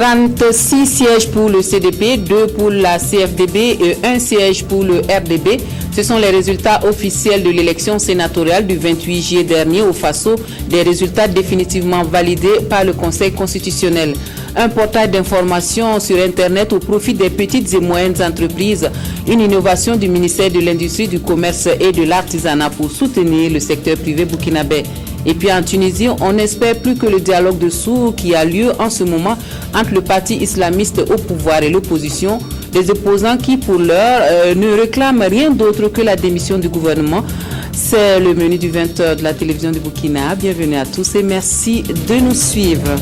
36 sièges pour le CDP, 2 pour la CFDB et 1 siège pour le RDB. Ce sont les résultats officiels de l'élection sénatoriale du 28 juillet dernier au Faso, des résultats définitivement validés par le Conseil constitutionnel. Un portail d'information sur Internet au profit des petites et moyennes entreprises, une innovation du ministère de l'Industrie, du Commerce et de l'Artisanat pour soutenir le secteur privé burkinabé. Et puis en Tunisie, on n'espère plus que le dialogue de sourds qui a lieu en ce moment entre le parti islamiste au pouvoir et l'opposition, des opposants qui pour l'heure ne réclament rien d'autre que la démission du gouvernement. C'est le menu du 20h de la télévision du Burkina. Bienvenue à tous et merci de nous suivre.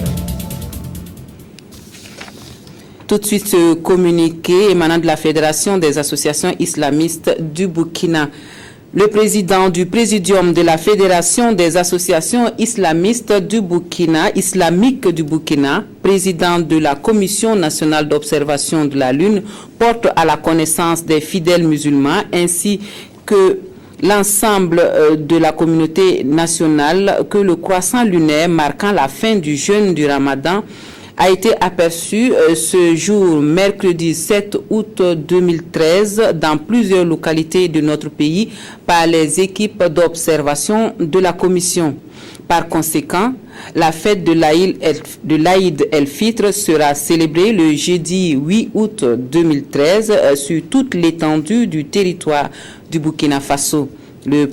Tout de suite, ce communiqué émanant de la Fédération des associations islamistes du Burkina. Le président du Présidium de la Fédération des associations islamistes du Burkina, islamique du Burkina, président de la Commission nationale d'observation de la Lune, porte à la connaissance des fidèles musulmans ainsi que l'ensemble de la communauté nationale que le croissant lunaire marquant la fin du jeûne du Ramadan a été aperçu ce jour, mercredi 7 août 2013, dans plusieurs localités de notre pays par les équipes d'observation de la Commission. Par conséquent, la fête de l'Aïd el-Fitr sera célébrée le jeudi 8 août 2013 sur toute l'étendue du territoire du Burkina Faso. Le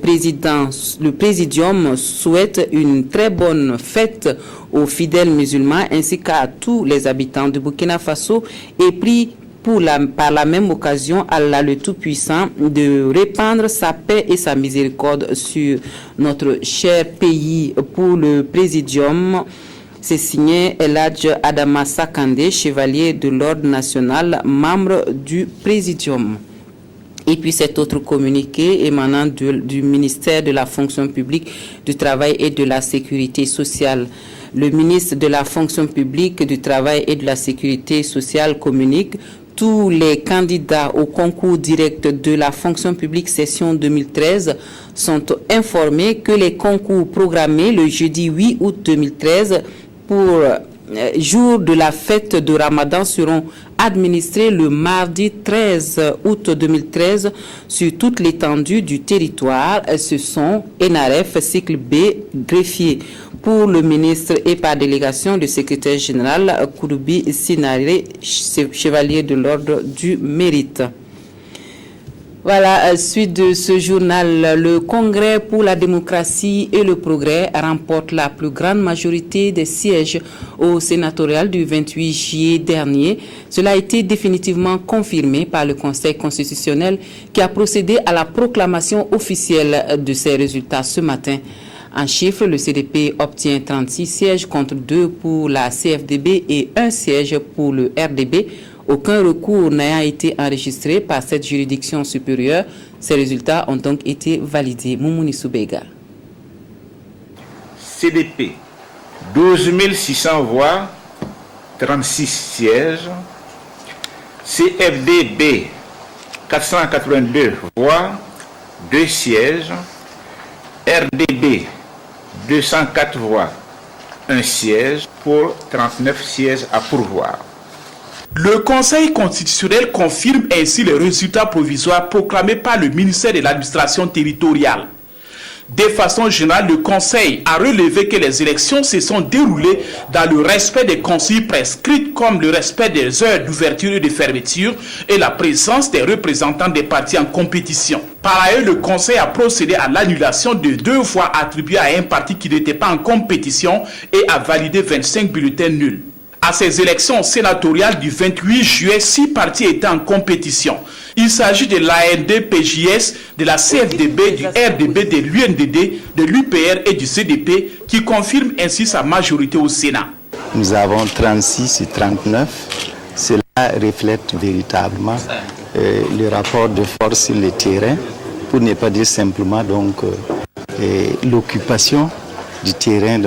Présidium souhaite une très bonne fête aux fidèles musulmans ainsi qu'à tous les habitants du Burkina Faso et prie par la même occasion Allah le Tout-Puissant de répandre sa paix et sa miséricorde sur notre cher pays. Pour le Présidium, c'est signé Eladj Adama Sakandé, chevalier de l'Ordre national, membre du Présidium. Et puis cet autre communiqué émanant du ministère de la Fonction publique, du Travail et de la Sécurité sociale. Le ministre de la Fonction publique, du Travail et de la Sécurité sociale communique: tous les candidats au concours direct de la fonction publique session 2013 sont informés que les concours programmés le jeudi 8 août 2013 pour jour de la fête de Ramadan seront administrés le mardi 13 août 2013 sur toute l'étendue du territoire. Ce sont NRF, cycle B, greffier. Pour le ministre et par délégation du secrétaire général Kouroubi Sinare, chevalier de l'ordre du mérite. Voilà, suite de ce journal, le Congrès pour la démocratie et le progrès remporte la plus grande majorité des sièges au sénatorial du 28 juillet dernier. Cela a été définitivement confirmé par le Conseil constitutionnel qui a procédé à la proclamation officielle de ces résultats ce matin. En chiffres, le CDP obtient 36 sièges contre 2 pour la CFDB et 1 siège pour le RDB. Aucun recours n'ayant été enregistré par cette juridiction supérieure, ces résultats ont donc été validés. Moumouni Soubega. CDP, 12 600 voix, 36 sièges. CFDB, 482 voix, 2 sièges. RDB, 204 voix, 1 siège pour 39 sièges à pourvoir. Le Conseil constitutionnel confirme ainsi les résultats provisoires proclamés par le ministère de l'administration territoriale. De façon générale, le Conseil a relevé que les élections se sont déroulées dans le respect des consignes prescrites comme le respect des heures d'ouverture et de fermeture et la présence des représentants des partis en compétition. Par ailleurs, le Conseil a procédé à l'annulation de 2 voix attribuées à un parti qui n'était pas en compétition et a validé 25 bulletins nuls. À ces élections sénatoriales du 28 juillet, 6 partis étaient en compétition. Il s'agit de l'AND-PJS, de la CFDB, du RDB, de l'UNDD, de l'UPR et du CDP, qui confirment ainsi sa majorité au Sénat. Nous avons 36 et 39. Cela reflète véritablement le rapport de force sur le terrain, pour ne pas dire simplement l'occupation du terrain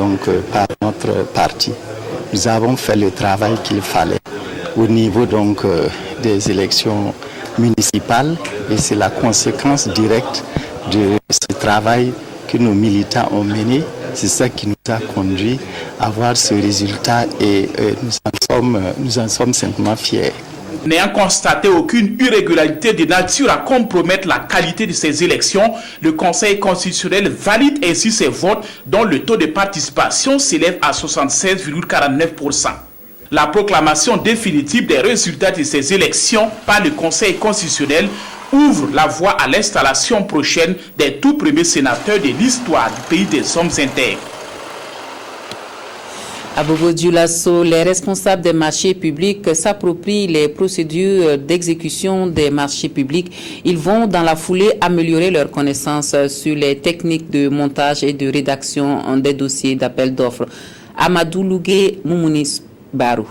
par notre parti. Nous avons fait le travail qu'il fallait au niveau des élections municipales et c'est la conséquence directe de ce travail que nos militants ont mené. C'est ça qui nous a conduit avoir ce résultat et nous en sommes simplement fiers. N'ayant constaté aucune irrégularité de nature à compromettre la qualité de ces élections, le Conseil constitutionnel valide ainsi ces votes dont le taux de participation s'élève à 76,49%. La proclamation définitive des résultats de ces élections par le Conseil constitutionnel ouvre la voie à l'installation prochaine des tout premiers sénateurs de l'histoire du pays des hommes intègres. À Bobo-Dioulasso, les responsables des marchés publics s'approprient les procédures d'exécution des marchés publics. Ils vont dans la foulée améliorer leurs connaissances sur les techniques de montage et de rédaction des dossiers d'appel d'offres. Amadou Lougué Moumounis Barou.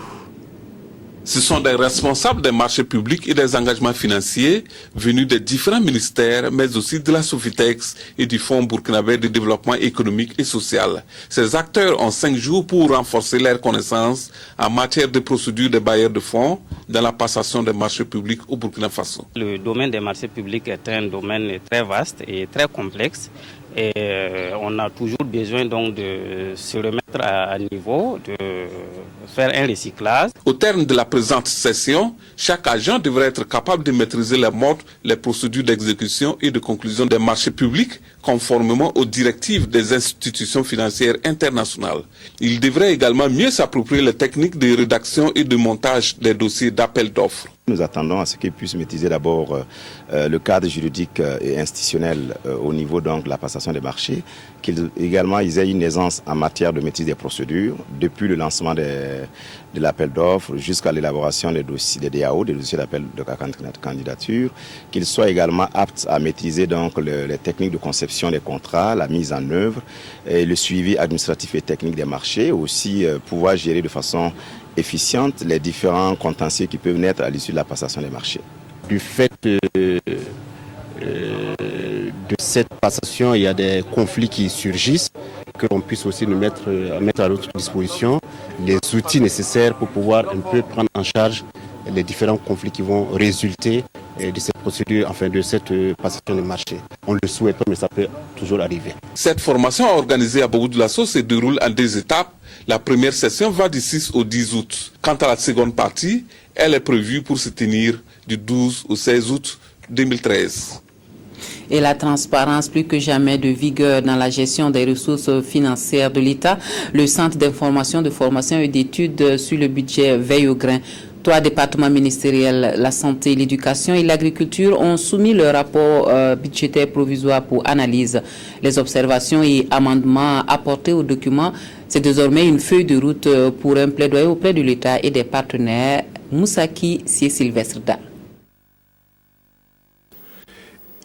Ce sont des responsables des marchés publics et des engagements financiers venus des différents ministères, mais aussi de la Sofitex et du Fonds burkinabé de développement économique et social. Ces acteurs ont 5 jours pour renforcer leurs connaissances en matière de procédures des bailleurs de fonds dans la passation des marchés publics au Burkina Faso. Le domaine des marchés publics est un domaine très vaste et très complexe. Et on a toujours besoin donc de se remettre à niveau, de faire un recyclage. Au terme de la présente session, chaque agent devrait être capable de maîtriser les modes, les procédures d'exécution et de conclusion des marchés publics conformément aux directives des institutions financières internationales. Il devrait également mieux s'approprier les techniques de rédaction et de montage des dossiers d'appel d'offres. Nous attendons à ce qu'ils puissent maîtriser d'abord le cadre juridique et institutionnel au niveau donc de la passation des marchés, qu'ils aient une aisance en matière de maîtrise des procédures, depuis le lancement de l'appel d'offres jusqu'à l'élaboration des dossiers des DAO, des dossiers d'appel de candidature, qu'ils soient également aptes à maîtriser donc les techniques de conception des contrats, la mise en œuvre, et le suivi administratif et technique des marchés, aussi pouvoir gérer de façon efficiente les différents contentieux qui peuvent naître à l'issue de la passation des marchés. Du fait de cette passation, il y a des conflits qui surgissent, que l'on puisse aussi nous mettre à notre disposition les outils nécessaires pour pouvoir un peu prendre en charge les différents conflits qui vont résulter de cette procédure, enfin de cette passation de marché. On le souhaite pas, mais ça peut toujours arriver. Cette formation organisée à Bobo-Dioulasso se déroule en 2 étapes. La première session va du 6 au 10 août. Quant à la seconde partie, elle est prévue pour se tenir du 12 au 16 août 2013. Et la transparence plus que jamais de vigueur dans la gestion des ressources financières de l'État. Le Centre d'information, de formation et d'études sur le budget veille au grain. 3 départements ministériels, la santé, l'éducation et l'agriculture, ont soumis leur rapport budgétaire provisoire pour analyse. Les observations et amendements apportés au document, c'est désormais une feuille de route pour un plaidoyer auprès de l'État et des partenaires. Moussaki Sylvestre Dal.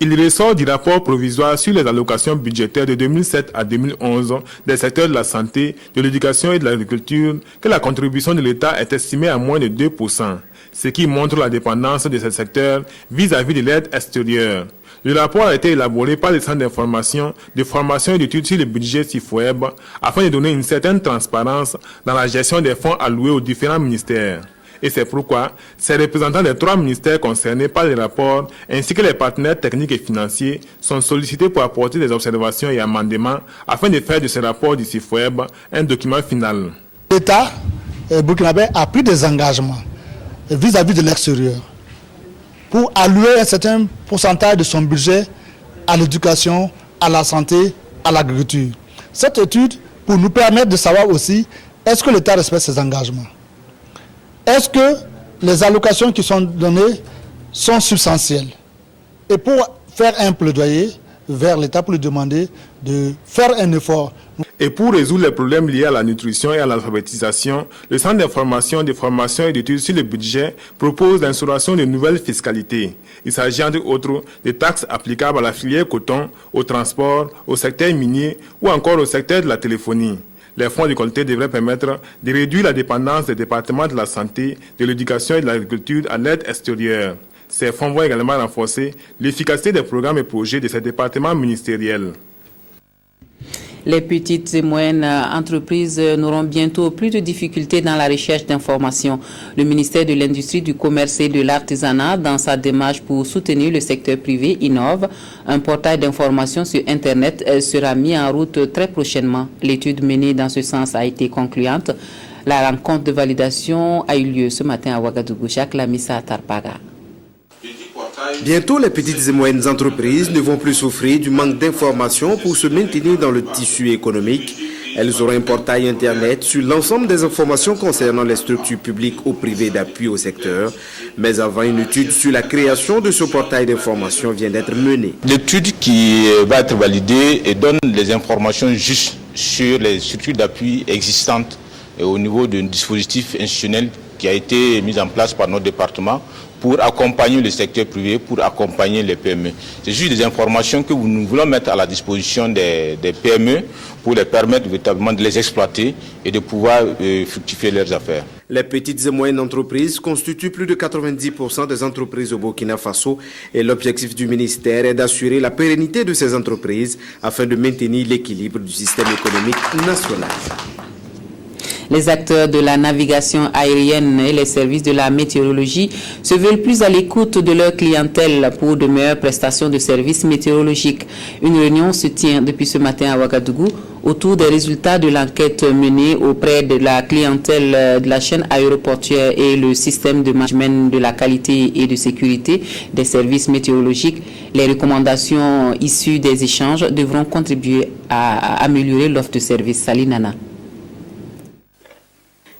Il ressort du rapport provisoire sur les allocations budgétaires de 2007 à 2011 des secteurs de la santé, de l'éducation et de l'agriculture que la contribution de l'État est estimée à moins de 2%, ce qui montre la dépendance de ces secteurs vis-à-vis de l'aide extérieure. Le rapport a été élaboré par le Centre d'information, de formation et d'études sur le budget SIFOEB afin de donner une certaine transparence dans la gestion des fonds alloués aux différents ministères. Et c'est pourquoi ces représentants des 3 ministères concernés par le rapport ainsi que les partenaires techniques et financiers sont sollicités pour apporter des observations et amendements afin de faire de ce rapport du SIFOEB un document final. L'État burkinabé a pris des engagements vis-à-vis de l'extérieur pour allouer un certain pourcentage de son budget à l'éducation, à la santé, à l'agriculture. Cette étude pour nous permettre de savoir aussi est-ce que l'État respecte ses engagements. Est-ce que les allocations qui sont données sont substantielles? Et pour faire un plaidoyer vers l'État pour lui demander de faire un effort. Et pour résoudre les problèmes liés à la nutrition et à l'alphabétisation, le Centre d'information, de formation et d'études sur le budget propose l'instauration de nouvelles fiscalités. Il s'agit entre autres des taxes applicables à la filière coton, au transport, au secteur minier ou encore au secteur de la téléphonie. Les fonds récoltés devraient permettre de réduire la dépendance des départements de la santé, de l'éducation et de l'agriculture à l'aide extérieure. Ces fonds vont également renforcer l'efficacité des programmes et projets de ces départements ministériels. Les petites et moyennes entreprises n'auront bientôt plus de difficultés dans la recherche d'informations. Le ministère de l'Industrie, du Commerce et de l'Artisanat, dans sa démarche pour soutenir le secteur privé, innove. Un portail d'information sur Internet sera mis en route très prochainement. L'étude menée dans ce sens a été concluante. La rencontre de validation a eu lieu ce matin à Ouagadougou, Jacques Lamissa Tarpaga. Bientôt, les petites et moyennes entreprises ne vont plus souffrir du manque d'informations pour se maintenir dans le tissu économique. Elles auront un portail Internet sur l'ensemble des informations concernant les structures publiques ou privées d'appui au secteur. Mais avant, une étude sur la création de ce portail d'information vient d'être menée. L'étude qui va être validée et donne les informations justes sur les structures d'appui existantes et au niveau d'un dispositif institutionnel qui a été mis en place par notre département pour accompagner le secteur privé, pour accompagner les PME. C'est juste des informations que nous voulons mettre à la disposition des PME pour les permettre véritablement de les exploiter et de pouvoir fructifier leurs affaires. Les petites et moyennes entreprises constituent plus de 90% des entreprises au Burkina Faso et l'objectif du ministère est d'assurer la pérennité de ces entreprises afin de maintenir l'équilibre du système économique national. Les acteurs de la navigation aérienne et les services de la météorologie se veulent plus à l'écoute de leur clientèle pour de meilleures prestations de services météorologiques. Une réunion se tient depuis ce matin à Ouagadougou autour des résultats de l'enquête menée auprès de la clientèle de la chaîne aéroportuaire et le système de management de la qualité et de sécurité des services météorologiques. Les recommandations issues des échanges devront contribuer à améliorer l'offre de services. Salinana.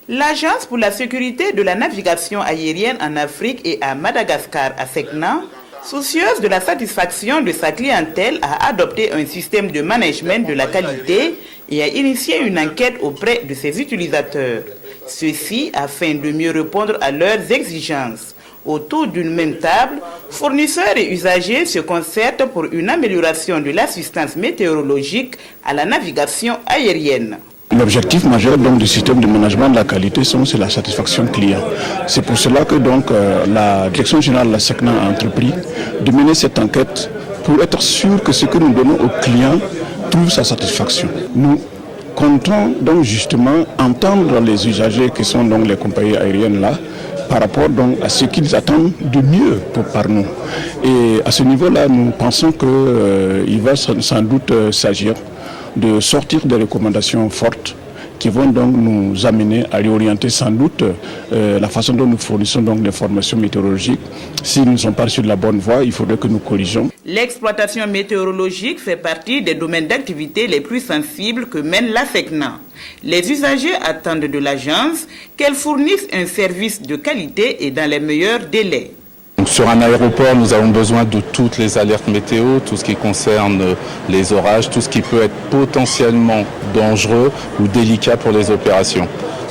L'Agence pour la sécurité de la navigation aérienne en Afrique et à Madagascar, ASECNA, soucieuse de la satisfaction de sa clientèle, a adopté un système de management de la qualité et a initié une enquête auprès de ses utilisateurs. Ceci afin de mieux répondre à leurs exigences. Autour d'une même table, fournisseurs et usagers se concertent pour une amélioration de l'assistance météorologique à la navigation aérienne. L'objectif majeur donc, du système de management de la qualité, c'est la satisfaction client. C'est pour cela que donc, la Direction générale de la SECNA a entrepris de mener cette enquête pour être sûr que ce que nous donnons aux clients trouve sa satisfaction. Nous comptons donc justement entendre les usagers qui sont donc les compagnies aériennes là, par rapport donc à ce qu'ils attendent de mieux par nous. Et à ce niveau-là, nous pensons qu'il va sans doute s'agir de sortir des recommandations fortes qui vont donc nous amener à réorienter sans doute la façon dont nous fournissons donc des formations météorologiques. Si nous ne sommes pas sur la bonne voie, il faudrait que nous corrigions. L'exploitation météorologique fait partie des domaines d'activité les plus sensibles que mène la SECNA. Les usagers attendent de l'agence qu'elle fournisse un service de qualité et dans les meilleurs délais. Donc sur un aéroport, nous avons besoin de toutes les alertes météo, tout ce qui concerne les orages, tout ce qui peut être potentiellement dangereux ou délicat pour les opérations.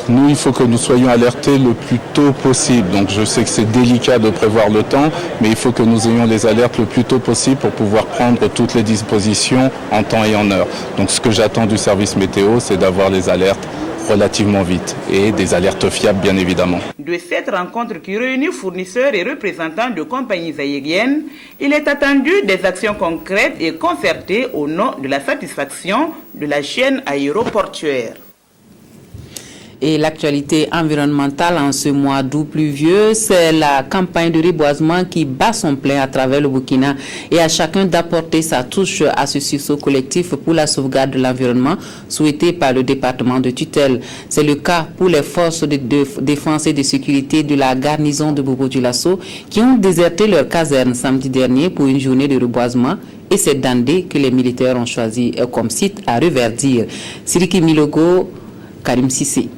Nous, il faut que nous soyons alertés le plus tôt possible. Donc je sais que c'est délicat de prévoir le temps, mais il faut que nous ayons les alertes le plus tôt possible pour pouvoir prendre toutes les dispositions en temps et en heure. Donc ce que j'attends du service météo, c'est d'avoir les alertes relativement vite et des alertes fiables bien évidemment. De cette rencontre qui réunit fournisseurs et représentants de compagnies aériennes, il est attendu des actions concrètes et concertées au nom de la satisfaction de la chaîne aéroportuaire. Et l'actualité environnementale en ce mois d'août pluvieux, c'est la campagne de reboisement qui bat son plein à travers le Burkina et à chacun d'apporter sa touche à ce sursaut collectif pour la sauvegarde de l'environnement souhaité par le département de tutelle. C'est le cas pour les forces de défense et de sécurité de la garnison de Bobo-Dioulasso qui ont déserté leur caserne samedi dernier pour une journée de reboisement. Et c'est Dandé que les militaires ont choisi comme site à reverdir. Siriki Milogo, Karim Sissé.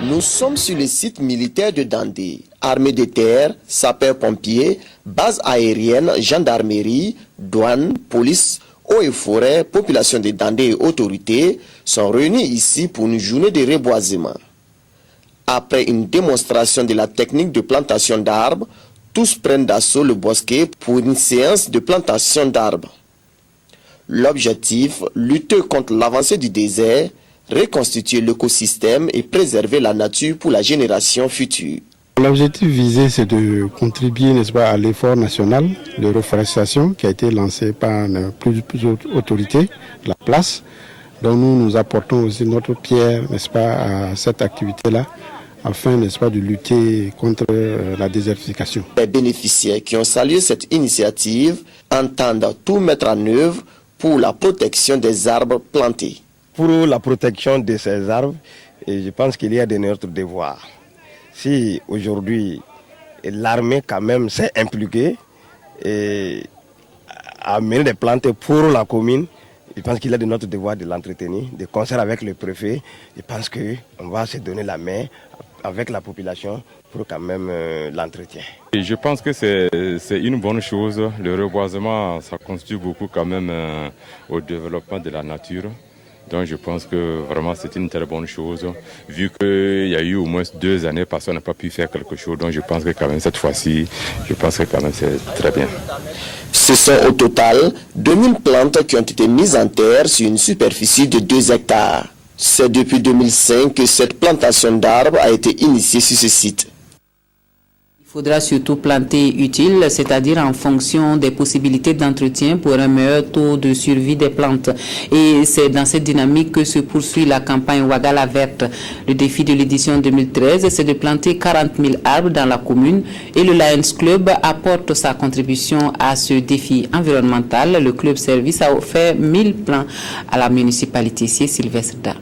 Nous sommes sur le site militaire de Dandé. Armée de terre, sapeurs-pompiers, base aérienne, gendarmerie, douane, police, eaux et forêts, population de Dandé et autorités sont réunis ici pour une journée de reboisement. Après une démonstration de la technique de plantation d'arbres, tous prennent d'assaut le bosquet pour une séance de plantation d'arbres. L'objectif, lutter contre l'avancée du désert, reconstituer l'écosystème et préserver la nature pour la génération future. L'objectif visé, c'est de contribuer, n'est-ce pas, à l'effort national de reforestation qui a été lancé par plusieurs autorités de la place. Donc nous apportons aussi notre pierre, n'est-ce pas, à cette activité-là, afin, n'est-ce pas, de lutter contre la désertification. Les bénéficiaires qui ont salué cette initiative entendent tout mettre en œuvre pour la protection des arbres plantés. Pour la protection de ces arbres, je pense qu'il y a de notre devoir. Si aujourd'hui l'armée quand même s'est impliquée et a amené des plantes pour la commune, je pense qu'il est de notre devoir de l'entretenir, de concert avec le préfet. Je pense qu'on va se donner la main avec la population pour quand même l'entretien. Je pense que c'est une bonne chose. Le reboisement, ça constitue beaucoup quand même au développement de la nature. Donc je pense que vraiment c'est une très bonne chose, vu qu'il y a eu au moins 2 années parce qu'on n'a pas pu faire quelque chose. Donc je pense que quand même cette fois-ci, je pense que quand même c'est très bien. Ce sont au total 2000 plantes qui ont été mises en terre sur une superficie de 2 hectares. C'est depuis 2005 que cette plantation d'arbres a été initiée sur ce site. Il faudra surtout planter utile, c'est-à-dire en fonction des possibilités d'entretien pour un meilleur taux de survie des plantes. Et c'est dans cette dynamique que se poursuit la campagne Ouagala Verte. Le défi de l'édition 2013, c'est de planter 40 000 arbres dans la commune et le Lions Club apporte sa contribution à ce défi environnemental. Le club service a offert 1000 plants à la municipalité. C'est Sylvestre Da.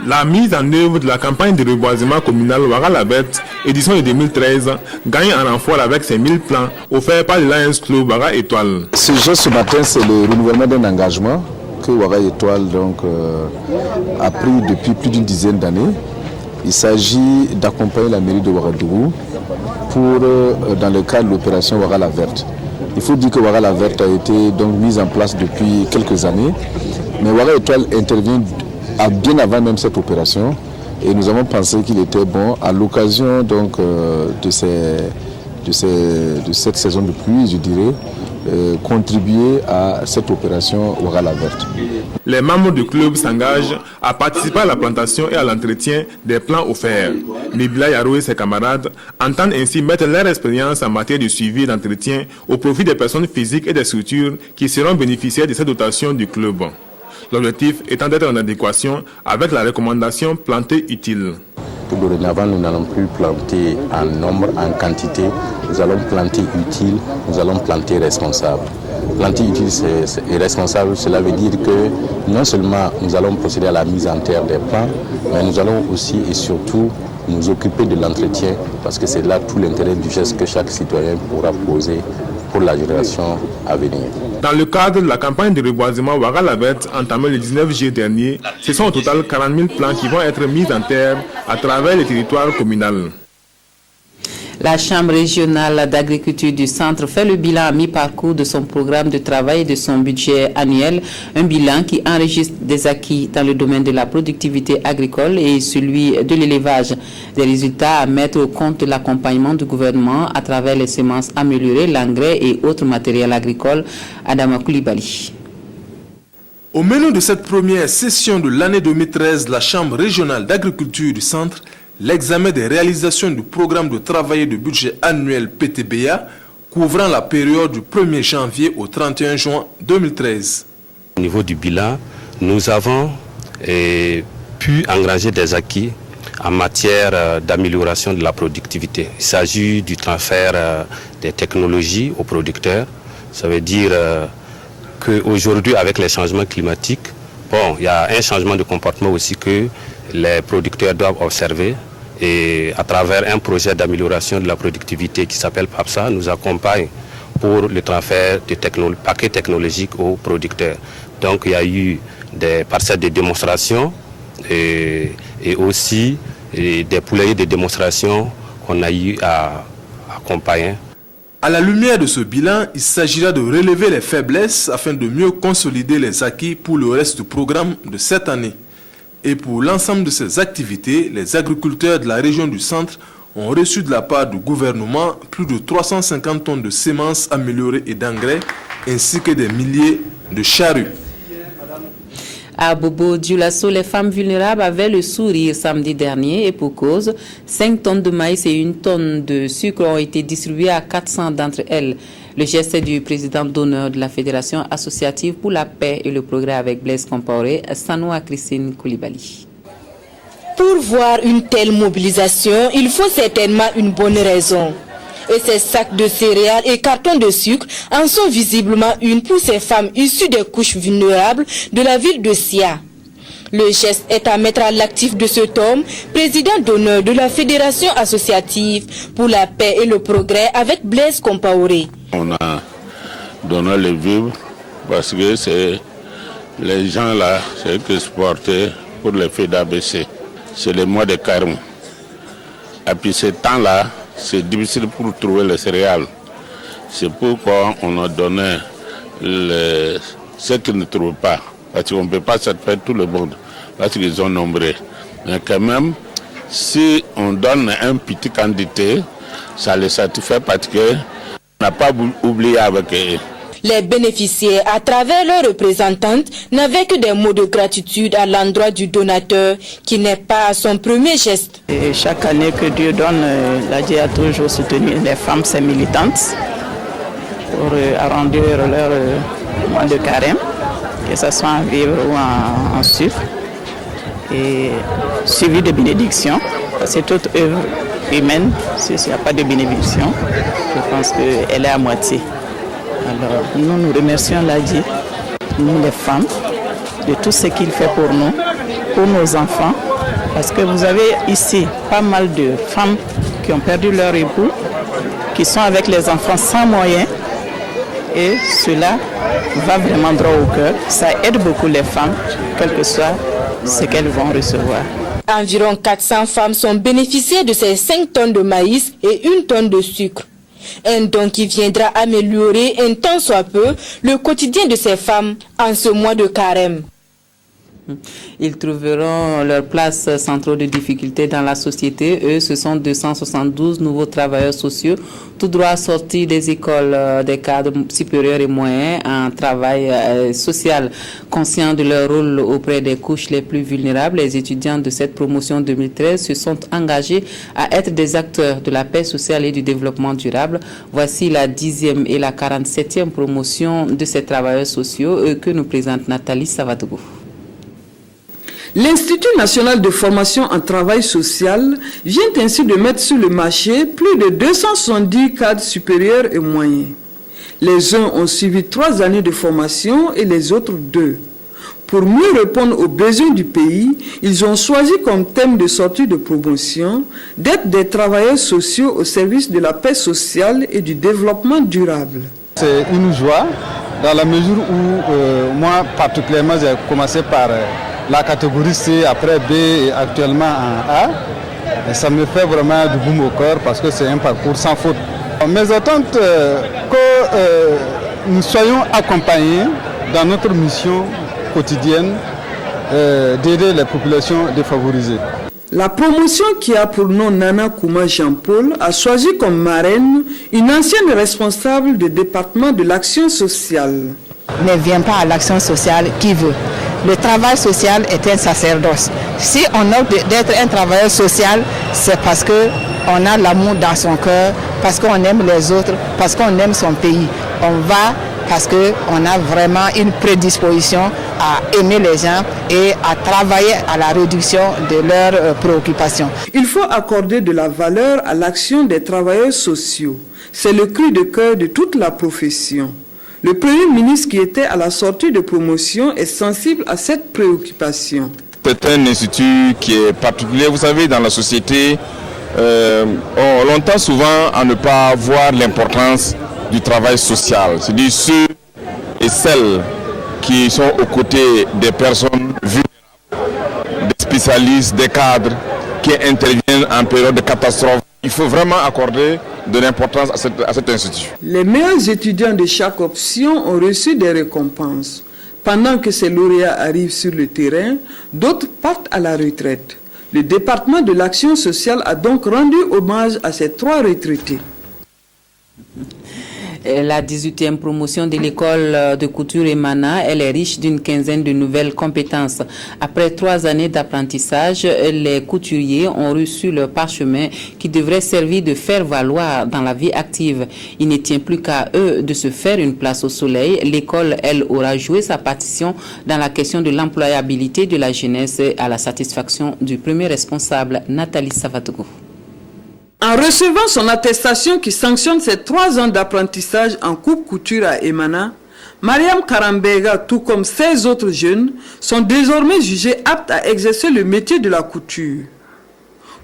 La mise en œuvre de la campagne de reboisement communal Ouagala Verte, édition de 2013, gagne en renfort avec ses 1000 plants offerts par le Lions Club Ouagala Étoile. Ce geste ce matin, c'est le renouvellement d'un engagement que Ouagala Étoile a pris depuis plus d'une dizaine d'années. Il s'agit d'accompagner la mairie de Ouagadougou dans le cadre de l'opération Ouagala Verte. Il faut dire que Ouagala Verte a été donc mise en place depuis quelques années, mais Ouagala Étoile intervient bien avant même cette opération et nous avons pensé qu'il était bon à l'occasion donc de cette saison de pluie, je dirais, contribuer à cette opération Ouagala Verte. Les membres du club s'engagent à participer à la plantation et à l'entretien des plants offerts. Nibila Yaro et ses camarades entendent ainsi mettre leur expérience en matière de suivi et d'entretien au profit des personnes physiques et des structures qui seront bénéficiaires de cette dotation du club. L'objectif étant d'être en adéquation avec la recommandation planter utile. Dorénavant, nous n'allons plus planter en nombre, en quantité. Nous allons planter utile, nous allons planter responsable. Planter utile et responsable, cela veut dire que non seulement nous allons procéder à la mise en terre des plants, mais nous allons aussi et surtout nous occuper de l'entretien, parce que c'est là tout l'intérêt du geste que chaque citoyen pourra poser pour la génération à venir. Dans le cadre de la campagne de reboisement Ouagala Verte entamée le 19 juillet dernier, ce sont au total 40 000 plants qui vont être mis en terre à travers le territoire communal. La Chambre régionale d'agriculture du centre fait le bilan à mi-parcours de son programme de travail et de son budget annuel. Un bilan qui enregistre des acquis dans le domaine de la productivité agricole et celui de l'élevage. Des résultats à mettre au compte de l'accompagnement du gouvernement à travers les semences améliorées, l'engrais et autres matériels agricoles. Adama Koulibaly. Au menu de cette première session de l'année 2013, la Chambre régionale d'agriculture du centre, l'examen des réalisations du programme de travail et de budget annuel PTBA couvrant la période du 1er janvier au 31 juin 2013. Au niveau du bilan, nous avons pu engranger des acquis en matière d'amélioration de la productivité. Il s'agit du transfert des technologies aux producteurs. Ça veut dire qu'aujourd'hui, avec les changements climatiques, il y a un changement de comportement aussi que les producteurs doivent observer, et à travers un projet d'amélioration de la productivité qui s'appelle PAPSA, nous accompagne pour le transfert de paquets technologiques aux producteurs. Donc il y a eu des parcelles de démonstration et aussi des poulaillers de démonstration qu'on a eu à accompagner. À la lumière de ce bilan, il s'agira de relever les faiblesses afin de mieux consolider les acquis pour le reste du programme de cette année. Et pour l'ensemble de ces activités, les agriculteurs de la région du centre ont reçu de la part du gouvernement plus de 350 tonnes de semences améliorées et d'engrais, ainsi que des milliers de charrues. À Bobo Dioulasso, les femmes vulnérables avaient le sourire samedi dernier et pour cause, 5 tonnes de maïs et 1 tonne de sucre ont été distribuées à 400 d'entre elles. Le geste est du président d'honneur de la Fédération associative pour la paix et le progrès avec Blaise Compaoré, Sanoa Christine Koulibaly. Pour voir une telle mobilisation, il faut certainement une bonne raison. Et ces sacs de céréales et cartons de sucre en sont visiblement une pour ces femmes issues des couches vulnérables de la ville de Sia. Le geste est à mettre à l'actif de cet homme, président d'honneur de la Fédération associative pour la paix et le progrès avec Blaise Compaoré. On a donné les vivres parce que c'est les gens là, c'est que supporter pour les feux d'ABC. C'est le mois de carême. Et puis ce temps-là, c'est difficile pour trouver les céréales. C'est pourquoi on a donné ce qu'ils ne trouvent pas. Parce qu'on ne peut pas satisfaire tout le monde, parce qu'ils sont nombreux. Mais quand même, si on donne un petit quantité, ça les satisfait parce qu'on n'a pas oublié avec eux. Les bénéficiaires, à travers leurs représentantes, n'avaient que des mots de gratitude à l'endroit du donateur, qui n'est pas à son premier geste. Et chaque année que Dieu donne, l'ADI a toujours soutenu les femmes, ces militantes, pour arrondir leur mois de carême, que ce soit en vivre ou en sucre, et suivi de bénédictions, parce que toute œuvre humaine, s'il n'y a pas de bénédiction, je pense qu'elle est à moitié. Alors, nous remercions l'ADI, nous les femmes, de tout ce qu'il fait pour nous, pour nos enfants, parce que vous avez ici pas mal de femmes qui ont perdu leur époux, qui sont avec les enfants sans moyens, et cela va vraiment droit au cœur. Ça aide beaucoup les femmes, quel que soit ce qu'elles vont recevoir. Environ 400 femmes sont bénéficiaires de ces 5 tonnes de maïs et 1 tonne de sucre. Un don qui viendra améliorer un tant soit peu le quotidien de ces femmes en ce mois de carême. Ils trouveront leur place sans trop de difficultés dans la société. Eux, ce sont 272 nouveaux travailleurs sociaux, tout droit sortis des écoles des cadres supérieurs et moyens en travail social. Conscients de leur rôle auprès des couches les plus vulnérables, les étudiants de cette promotion 2013 se sont engagés à être des acteurs de la paix sociale et du développement durable. Voici la 10e et la 47e promotion de ces travailleurs sociaux que nous présente Nathalie Savadougou. L'Institut national de formation en travail social vient ainsi de mettre sur le marché plus de 270 cadres supérieurs et moyens. Les uns ont suivi 3 années de formation et les autres 2. Pour mieux répondre aux besoins du pays, ils ont choisi comme thème de sortie de promotion d'être des travailleurs sociaux au service de la paix sociale et du développement durable. C'est une joie dans la mesure où moi particulièrement j'ai commencé par la catégorie C, après B et actuellement en A. Et ça me fait vraiment du boum au cœur parce que c'est un parcours sans faute. Mes attentes, que nous soyons accompagnés dans notre mission quotidienne d'aider les populations défavorisées. La promotion qui a pour nom Nana Kouma Jean-Paul a choisi comme marraine une ancienne responsable du département de l'action sociale. Ne vient pas à l'action sociale qui veut. Le travail social est un sacerdoce. Si on opte d'être un travailleur social, c'est parce qu'on a l'amour dans son cœur, parce qu'on aime les autres, parce qu'on aime son pays. On va parce qu'on a vraiment une prédisposition à aimer les gens et à travailler à la réduction de leurs préoccupations. Il faut accorder de la valeur à l'action des travailleurs sociaux. C'est le cri de cœur de toute la profession. Le Premier ministre qui était à la sortie de promotion est sensible à cette préoccupation. C'est un institut qui est particulier. Vous savez, dans la société, on tend souvent à ne pas voir l'importance du travail social. C'est-à-dire ceux et celles qui sont aux côtés des personnes vulnérables, des spécialistes, des cadres qui interviennent en période de catastrophe. Il faut vraiment accorder de l'importance à cet institut. Les meilleurs étudiants de chaque option ont reçu des récompenses. Pendant que ces lauréats arrivent sur le terrain, d'autres partent à la retraite. Le département de l'action sociale a donc rendu hommage à ces 3 retraités. La 18e promotion de l'école de couture Emana, elle est riche d'une quinzaine de nouvelles compétences. Après 3 années d'apprentissage, les couturiers ont reçu leur parchemin qui devrait servir de faire valoir dans la vie active. Il ne tient plus qu'à eux de se faire une place au soleil. L'école, elle, aura joué sa partition dans la question de l'employabilité de la jeunesse à la satisfaction du premier responsable, Nathalie Savatogo. En recevant son attestation qui sanctionne ses 3 ans d'apprentissage en coupe-couture à Emana, Mariam Karambega, tout comme 16 autres jeunes, sont désormais jugés aptes à exercer le métier de la couture.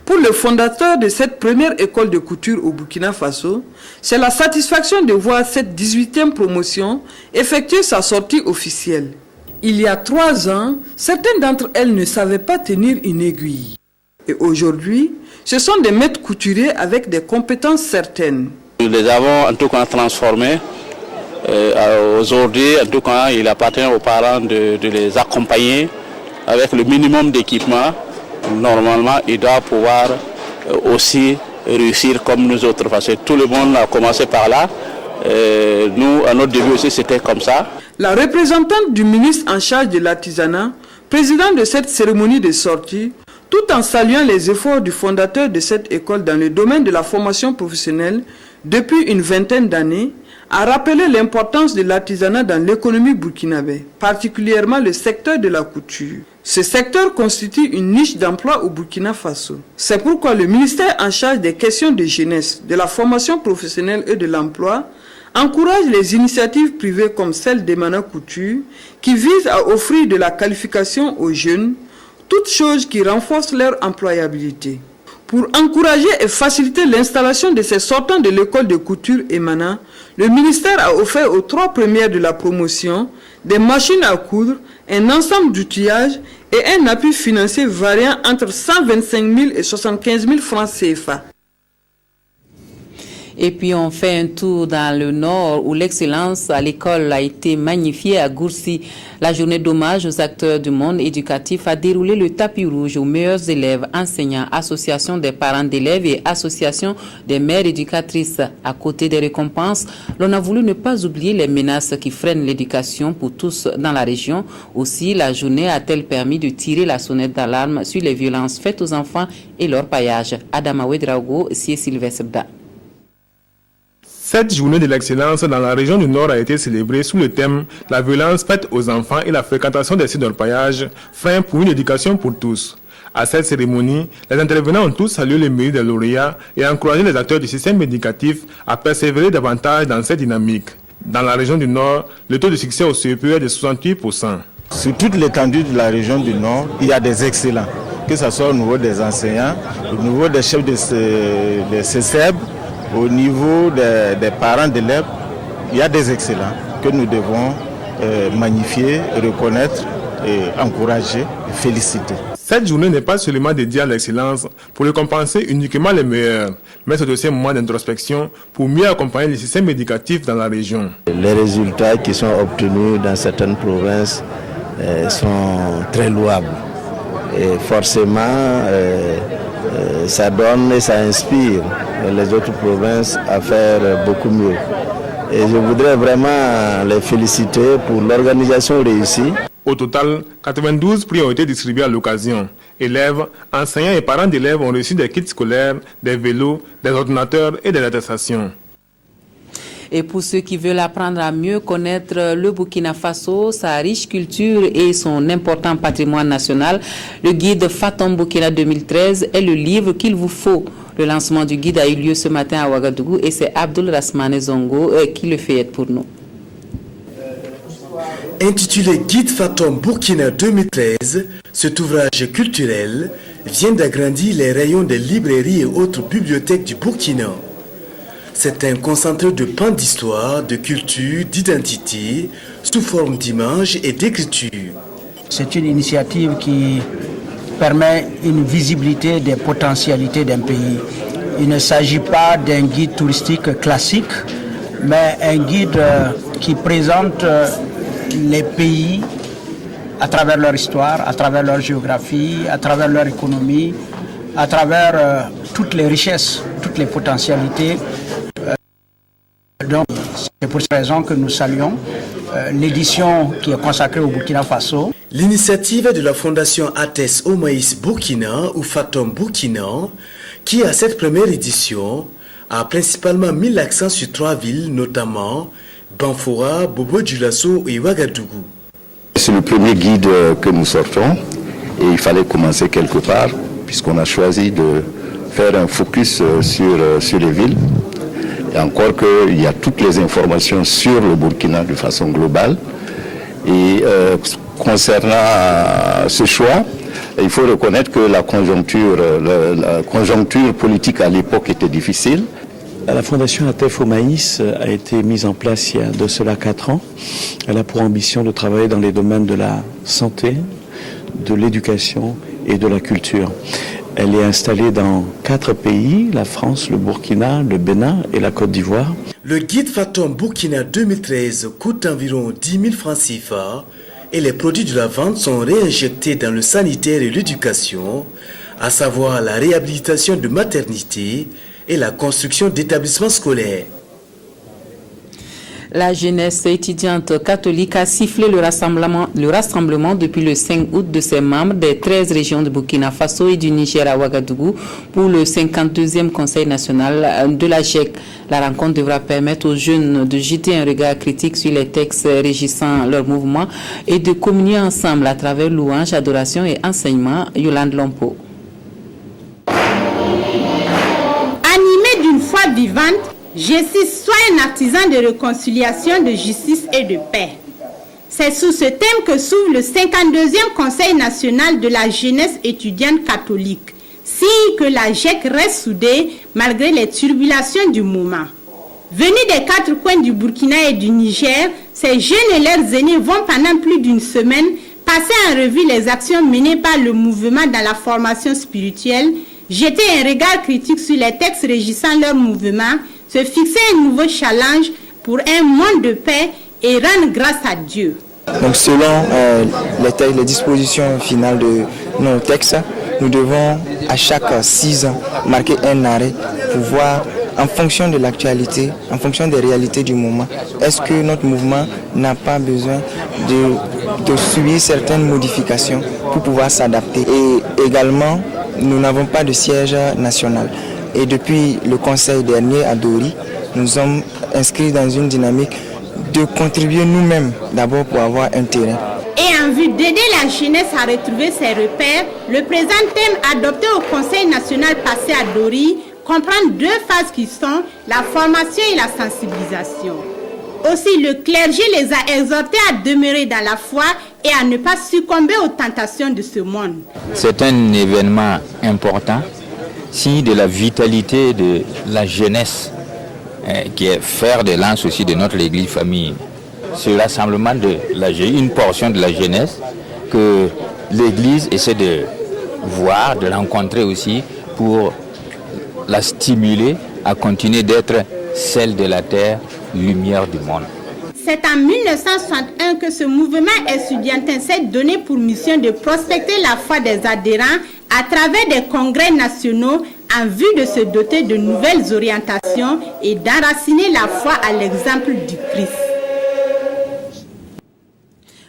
Pour le fondateur de cette première école de couture au Burkina Faso, c'est la satisfaction de voir cette 18e promotion effectuer sa sortie officielle. Il y a 3 ans, certaines d'entre elles ne savaient pas tenir une aiguille. Et aujourd'hui, ce sont des maîtres couturiers avec des compétences certaines. Nous les avons en tout cas transformés. Aujourd'hui, en tout cas, il appartient aux parents de les accompagner avec le minimum d'équipement. Normalement, ils doivent pouvoir aussi réussir comme nous autres. Parce que tout le monde a commencé par là. Nous, à notre début aussi, c'était comme ça. La représentante du ministre en charge de l'artisanat, président de cette cérémonie de sortie, tout en saluant les efforts du fondateur de cette école dans le domaine de la formation professionnelle depuis une vingtaine d'années, a rappelé l'importance de l'artisanat dans l'économie burkinabé, particulièrement le secteur de la couture. Ce secteur constitue une niche d'emploi au Burkina Faso. C'est pourquoi le ministère en charge des questions de jeunesse, de la formation professionnelle et de l'emploi encourage les initiatives privées comme celle d'Emana Couture qui visent à offrir de la qualification aux jeunes, toutes choses qui renforcent leur employabilité. Pour encourager et faciliter l'installation de ces sortants de l'école de couture Emana, le ministère a offert aux 3 premières de la promotion des machines à coudre, un ensemble d'outillages et un appui financier variant entre 125 000 et 75 000 francs CFA. Et puis on fait un tour dans le nord où l'excellence à l'école a été magnifiée à Goursi. La journée d'hommage aux acteurs du monde éducatif a déroulé le tapis rouge aux meilleurs élèves, enseignants, associations des parents d'élèves et associations des mères éducatrices. À côté des récompenses, l'on a voulu ne pas oublier les menaces qui freinent l'éducation pour tous dans la région. Aussi, la journée a-t-elle permis de tirer la sonnette d'alarme sur les violences faites aux enfants et leur paillage. Adama Ouedraogo, Sie Sylvestre Da. Cette journée de l'excellence dans la région du Nord a été célébrée sous le thème « La violence faite aux enfants et la fréquentation des sites d'orpaillage, frein pour une éducation pour tous ». À cette cérémonie, les intervenants ont tous salué le mérite des lauréats et encouragé les acteurs du système éducatif à persévérer davantage dans cette dynamique. Dans la région du Nord, le taux de succès au CEP est de 68%. Sur toute l'étendue de la région du Nord, il y a des excellents, que ce soit au niveau des enseignants, au niveau des chefs de CESEB, au niveau des parents d'élèves, il y a des excellents que nous devons magnifier, reconnaître, et encourager et féliciter. Cette journée n'est pas seulement dédiée à l'excellence pour récompenser uniquement les meilleurs, mais c'est aussi un moment d'introspection pour mieux accompagner le système éducatif dans la région. Les résultats qui sont obtenus dans certaines provinces sont très louables. Et forcément, ça donne et ça inspire les autres provinces à faire beaucoup mieux. Et je voudrais vraiment les féliciter pour l'organisation réussie. Au total, 92 prix ont été distribués à l'occasion. Élèves, enseignants et parents d'élèves ont reçu des kits scolaires, des vélos, des ordinateurs et des attestations. Et pour ceux qui veulent apprendre à mieux connaître le Burkina Faso, sa riche culture et son important patrimoine national, le guide Fatom Burkina 2013 est le livre qu'il vous faut. Le lancement du guide a eu lieu ce matin à Ouagadougou et c'est Abdul Rasmane Zongo qui le fait pour nous. Intitulé Guide Fatom Burkina 2013, cet ouvrage culturel vient d'agrandir les rayons des librairies et autres bibliothèques du Burkina. C'est un concentré de pans d'histoire, de culture, d'identité, sous forme d'images et d'écriture. C'est une initiative qui permet une visibilité des potentialités d'un pays. Il ne s'agit pas d'un guide touristique classique, mais un guide qui présente les pays à travers leur histoire, à travers leur géographie, à travers leur économie, à travers toutes les richesses, toutes les potentialités Donc, c'est pour cette raison que nous saluons l'édition qui est consacrée au Burkina Faso. L'initiative de la fondation Ates au Maïs Burkina ou Fatom Burkina, qui à cette première édition a principalement mis l'accent sur 3 villes, notamment Banfora, Bobo-Dioulasso et Ouagadougou. C'est le premier guide que nous sortons et il fallait commencer quelque part puisqu'on a choisi de faire un focus sur les villes. Et encore qu'il y a toutes les informations sur le Burkina de façon globale. Et concernant ce choix, il faut reconnaître que la conjoncture politique à l'époque était difficile. La fondation Atef au Maïs a été mise en place il y a de cela 4 ans. Elle a pour ambition de travailler dans les domaines de la santé, de l'éducation et de la culture. Elle est installée dans 4 pays, la France, le Burkina, le Bénin et la Côte d'Ivoire. Le guide Fatom Burkina 2013 coûte environ 10 000 francs CFA et les produits de la vente sont réinjectés dans le sanitaire et l'éducation, à savoir la réhabilitation de maternités et la construction d'établissements scolaires. La jeunesse étudiante catholique a sifflé le rassemblement depuis le 5 août de ses membres des 13 régions de Burkina Faso et du Niger à Ouagadougou pour le 52e Conseil national de la GEC. La rencontre devra permettre aux jeunes de jeter un regard critique sur les textes régissant leur mouvement et de communier ensemble à travers louanges, adoration et enseignement. Yolande Lompo. Animé d'une foi vivante, G6 soit un artisan de réconciliation, de justice et de paix. C'est sous ce thème que s'ouvre le 52e Conseil national de la jeunesse étudiante catholique, signe que la GEC reste soudée malgré les turbulations du moment. Venus des 4 coins du Burkina et du Niger, ces jeunes et leurs aînés vont pendant plus d'une semaine passer en revue les actions menées par le mouvement dans la formation spirituelle, jeter un regard critique sur les textes régissant leur mouvement, se fixer un nouveau challenge pour un monde de paix et rendre grâce à Dieu. Donc selon les dispositions finales de nos textes, nous devons à chaque 6 ans marquer un arrêt pour voir en fonction de l'actualité, en fonction des réalités du moment, est-ce que notre mouvement n'a pas besoin de subir certaines modifications pour pouvoir s'adapter. Et également, nous n'avons pas de siège national. Et depuis le conseil dernier à Dori, nous sommes inscrits dans une dynamique de contribuer nous-mêmes d'abord pour avoir un terrain. Et en vue d'aider la jeunesse à retrouver ses repères, le présent thème adopté au Conseil national passé à Dori comprend 2 phases qui sont la formation et la sensibilisation. Aussi, le clergé les a exhortés à demeurer dans la foi et à ne pas succomber aux tentations de ce monde. C'est un événement important, signe de la vitalité de la jeunesse, qui est fer de lance aussi de notre Église famille. Ce rassemblement de une portion de la jeunesse que l'Église essaie de voir, de rencontrer aussi pour la stimuler à continuer d'être celle de la terre, lumière du monde. C'est en 1961 que ce mouvement estudiantin s'est donné pour mission de prospecter la foi des adhérents à travers des congrès nationaux en vue de se doter de nouvelles orientations et d'enraciner la foi à l'exemple du Christ.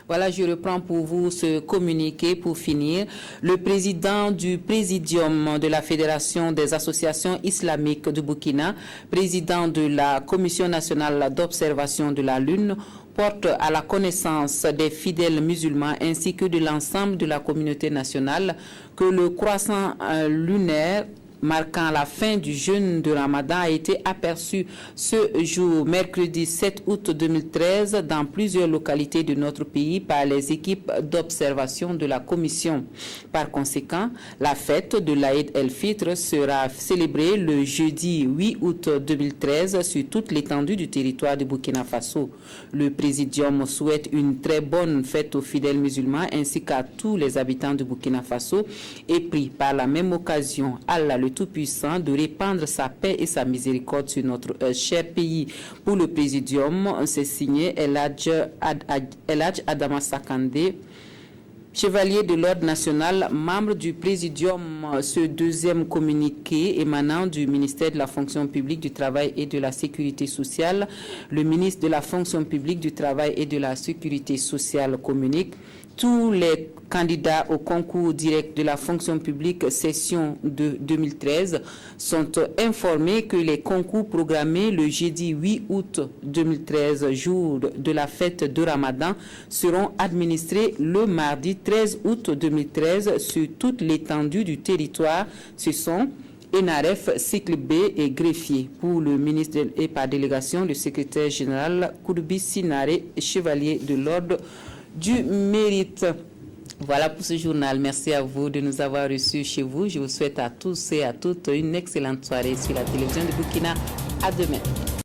Voilà, je reprends pour vous ce communiqué pour finir. Le président du Présidium de la Fédération des associations islamiques du Burkina, président de la Commission nationale d'observation de la Lune, porte à la connaissance des fidèles musulmans ainsi que de l'ensemble de la communauté nationale que le croissant lunaire marquant la fin du jeûne de Ramadan a été aperçu ce jour, mercredi 7 août 2013, dans plusieurs localités de notre pays par les équipes d'observation de la Commission. Par conséquent, la fête de l'Aïd el-Fitr sera célébrée le jeudi 8 août 2013 sur toute l'étendue du territoire du Burkina Faso. Le Présidium souhaite une très bonne fête aux fidèles musulmans ainsi qu'à tous les habitants du Burkina Faso et prie par la même occasion Allah le Tout-Puissant de répandre sa paix et sa miséricorde sur notre cher pays. Pour le Présidium, c'est signé El Hadj Adama Sakandé, Chevalier de l'Ordre national, membre du Présidium, ce deuxième communiqué émanant du ministère de la Fonction publique, du Travail et de la Sécurité sociale. Le ministre de la Fonction publique, du Travail et de la Sécurité sociale communique. Tous les candidats au concours direct de la fonction publique session de 2013 sont informés que les concours programmés le jeudi 8 août 2013, jour de la fête de Ramadan, seront administrés le mardi 13 août 2013 sur toute l'étendue du territoire. Ce sont ENAREF, Cycle B et Greffier. Pour le ministre et par délégation, le secrétaire général Kouroubi Sinare, chevalier de l'Ordre du Mérite. Voilà pour ce journal. Merci à vous de nous avoir reçus chez vous. Je vous souhaite à tous et à toutes une excellente soirée sur la télévision de Burkina. À demain.